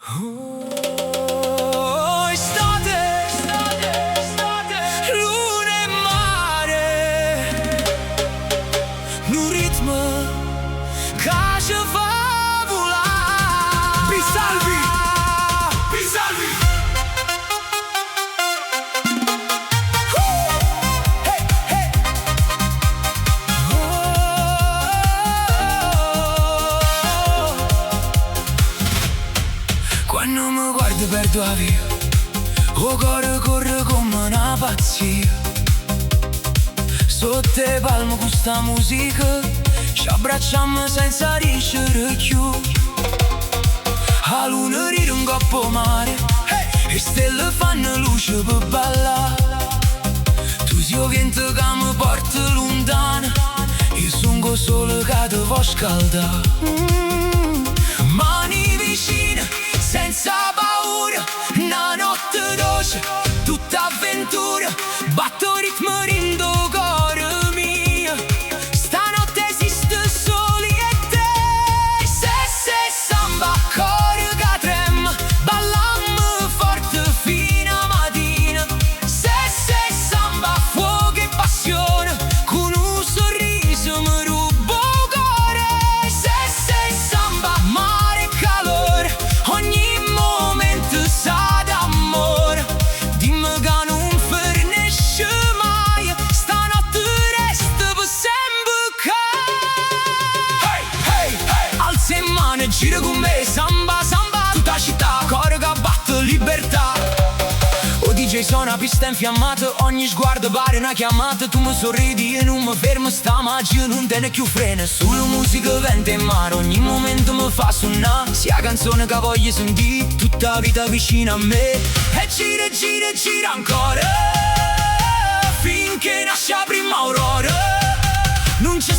Oh, estate, luna e mare, un ritmo che ci fa volare. Pisalvi! Hey, hey. Quando mi guardi perdo la via, o cuore corre come una pazzia. Sotto le palme con sta musica ci abbracciamo senza riuscire più. A luna ride un coppo mare, e stelle fanno luce per ballare. Tu sei il vento che mi porta lontano, io sono il sole che ti può scaldare. Mani vicine, senza paura, una notte dolce, tutta avventura. Batto ritmo rindo cuore mio, stanotte esiste soli e te. Se samba, cuore che trema, ballammo forte fino a mattina. Se samba, fuoco e passione, con un sorriso mi rubo il cuore. Se samba, mare e calore, ogni momento sa d'amore. Dimmi che non finisce mai, stanotte resta per sempre qua. Hey, hey, hey. Alza in mano e gira con me, samba, samba, tutta la città, cuore che batte libertà. O DJ suona pista infiammata, ogni sguardo pare una chiamata. Tu mi sorridi e non mi fermo, sta magia non tiene più freno. Solo musica, vento e mare, ogni momento mi fa suonare. Sia canzone che voglio sentire, tutta la vita vicino a me. E gira, gira, gira ancora, finché nasce la prima aurora. Non c'è